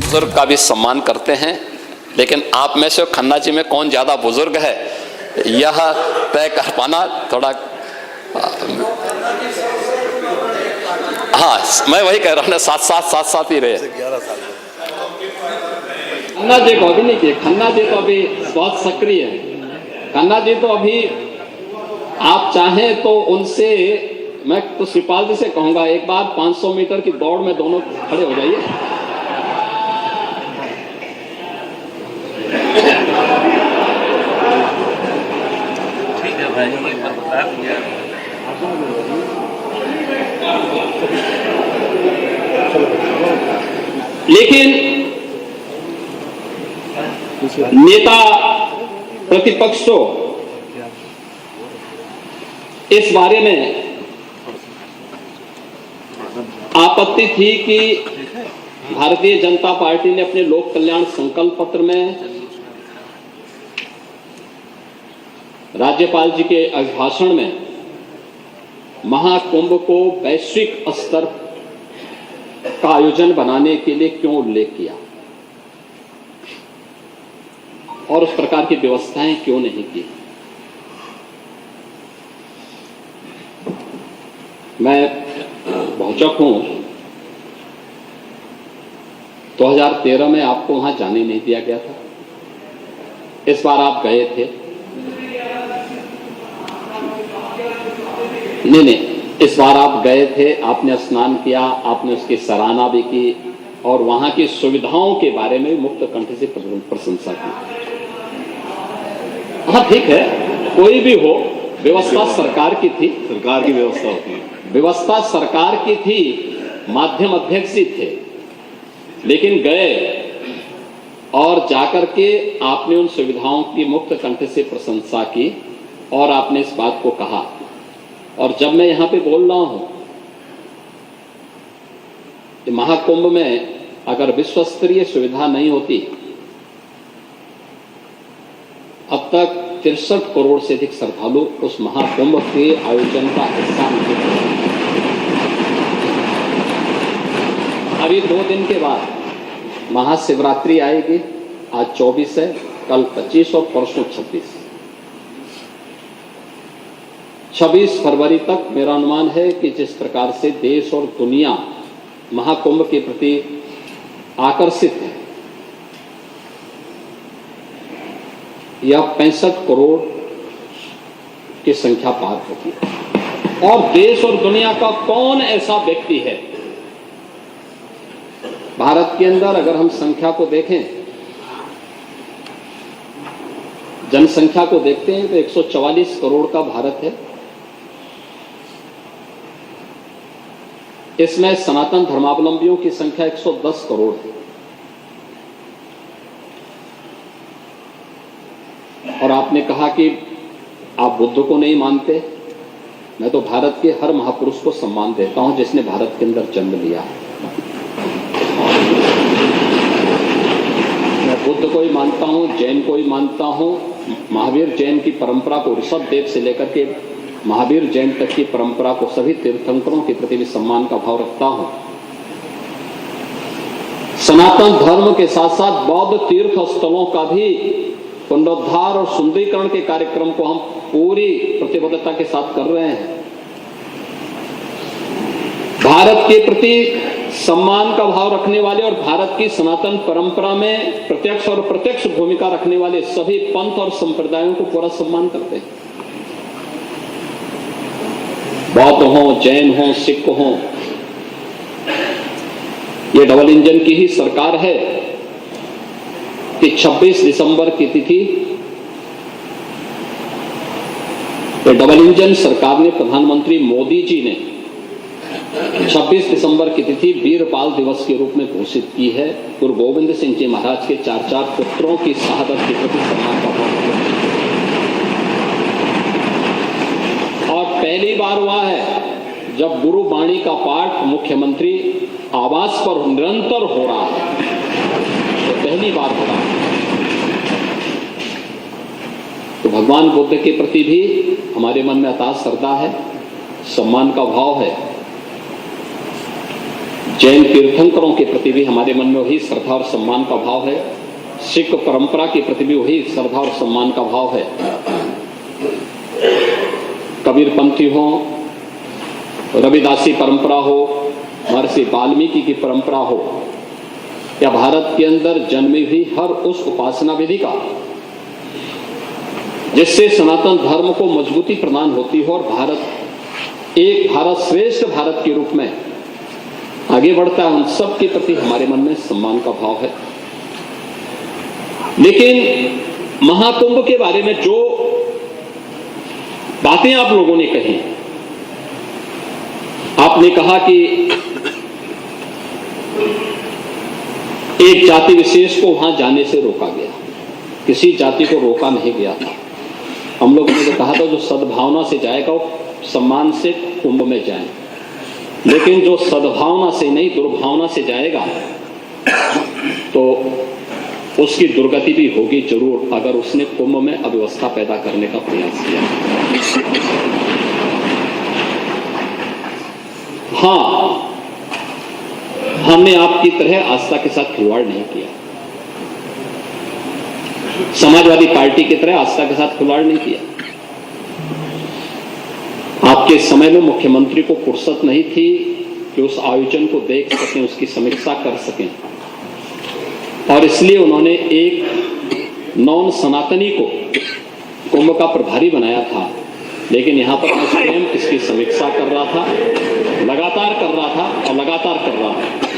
बुजुर्ग का भी सम्मान करते हैं, लेकिन आप में से खन्ना जी में कौन ज्यादा बुजुर्ग है यह तय कर पाना थोड़ा, हाँ मैं वही कह रहा हूँ ना, साथ ही रहे। खन्ना जी को अभी नहीं किए, खन्ना जी तो अभी बहुत सक्रिय है। खन्ना जी तो अभी आप चाहें तो उनसे, मैं तो शिवपाल जी से कहूंगा एक बार 500 मीटर की दौड़ में दोनों खड़े हो जाइए। ठीक है भाई, ये बता दिया। लेकिन नेता प्रतिपक्ष को इस बारे में आपत्ति थी कि भारतीय जनता पार्टी ने अपने लोक कल्याण संकल्प पत्र में राज्यपाल जी के अभिभाषण में महाकुंभ को वैश्विक स्तर का आयोजन बनाने के लिए क्यों उल्लेख किया और उस प्रकार की व्यवस्थाएं क्यों नहीं की। मैं भौचक हूं, 2013 में आपको वहां जाने नहीं दिया गया था, इस बार आप गए थे। नहीं, इस बार आप गए थे, आपने स्नान किया, आपने उसकी सराहना भी की और वहां की सुविधाओं के बारे में मुक्त कंठ से प्रशंसा की। हाँ ठीक है, कोई भी हो, व्यवस्था सरकार की थी, सरकार की व्यवस्था होती है, व्यवस्था सरकार की थी, माध्यम अध्यक्ष ही थे, लेकिन गए और जाकर के आपने उन सुविधाओं की मुक्त कंठ से प्रशंसा की और आपने इस बात को कहा। और जब मैं यहां पे बोल रहा हूं कि महाकुंभ में अगर विश्व स्तरीय सुविधा नहीं होती, अब तक 63 करोड़ से अधिक श्रद्धालु उस महाकुंभ के आयोजन का हिस्सा नहीं थे। अभी 2 दिन के बाद महाशिवरात्रि आएगी, आज 24 है, कल 25 और परसों 26 फरवरी तक मेरा अनुमान है कि जिस प्रकार से देश और दुनिया महाकुंभ के प्रति आकर्षित है, यह 65 करोड़ की संख्या पार होगी। और देश और दुनिया का कौन ऐसा व्यक्ति है, भारत के अंदर अगर हम संख्या को देखें, जनसंख्या को देखते हैं तो 144 करोड़ का भारत है। इसमें सनातन धर्मावलंबियों की संख्या 110 करोड़ है। और आपने कहा कि आप बुद्ध को नहीं मानते, मैं तो भारत के हर महापुरुष को सम्मान देता हूं जिसने भारत के अंदर जन्म लिया है। मैं बुद्ध को ही मानता हूं, जैन को ही मानता हूं, महावीर जैन की परंपरा को, ऋषभ देव से लेकर के महावीर जैन तक की परंपरा को, सभी तीर्थंकरों के प्रति भी सम्मान का भाव रखता हूं। सनातन धर्म के साथ साथ बौद्ध तीर्थ स्थलों का भी पुनरुद्धार और सुंदरीकरण के कार्यक्रम को हम पूरी प्रतिबद्धता के साथ कर रहे हैं। भारत के प्रति सम्मान का भाव रखने वाले और भारत की सनातन परंपरा में प्रत्यक्ष और अप्रत्यक्ष भूमिका रखने वाले सभी पंथ और संप्रदायों को पूरा सम्मान करते हैं। बौद्ध हो, जैन हो, सिख हो, ये डबल इंजन की ही सरकार है कि 26 दिसंबर की तिथि तो डबल इंजन सरकार ने, प्रधानमंत्री मोदी जी ने 26 दिसंबर की तिथि वीरपाल दिवस के रूप में घोषित की है। गुरु गोविंद सिंह जी महाराज के 4 पुत्रों की शहादत के प्रति सम्मान का भाव। और पहली बार हुआ है जब गुरु वाणी का पाठ मुख्यमंत्री आवास पर निरंतर हो रहा है, तो पहली बार हो रहा है। तो भगवान बुद्ध के प्रति भी हमारे मन में अथाह श्रद्धा है, सम्मान का भाव है। जैन तीर्थंकरों के प्रति भी हमारे मन में वही श्रद्धा और सम्मान का भाव है। सिख परंपरा के प्रति भी वही श्रद्धा और सम्मान का भाव है। कबीरपंथी हो, रविदासी परंपरा हो, महर्षि वाल्मीकि की परंपरा हो, या भारत के अंदर जन्मी हुई हर उस उपासना विधि का जिससे सनातन धर्म को मजबूती प्रदान होती हो और भारत एक भारत श्रेष्ठ भारत के रूप में आगे बढ़ता है, उन सब के प्रति हमारे मन में सम्मान का भाव है। लेकिन महाकुंभ के बारे में जो बातें आप लोगों ने कही, आपने कहा कि एक जाति विशेष को वहां जाने से रोका गया, किसी जाति को रोका नहीं गया था। हम लोगों ने तो कहा था जो सद्भावना से जाएगा वो सम्मान से कुंभ में जाए, लेकिन जो सद्भावना से नहीं दुर्भावना से जाएगा तो उसकी दुर्गति भी होगी जरूर, अगर उसने कुंभ में अव्यवस्था पैदा करने का प्रयास किया। हाँ, हमने आपकी तरह आस्था के साथ खिलवाड़ नहीं किया, समाजवादी पार्टी की तरह आस्था के साथ खिलवाड़ नहीं किया। आपके समय में मुख्यमंत्री को फुर्सत नहीं थी कि उस आयोजन को देख सकें, उसकी समीक्षा कर सकें, और इसलिए उन्होंने एक नॉन सनातनी को कुंभ का प्रभारी बनाया था। लेकिन यहां पर मैं स्वयं इसकी समीक्षा कर रहा था, लगातार कर रहा था और लगातार कर रहा था।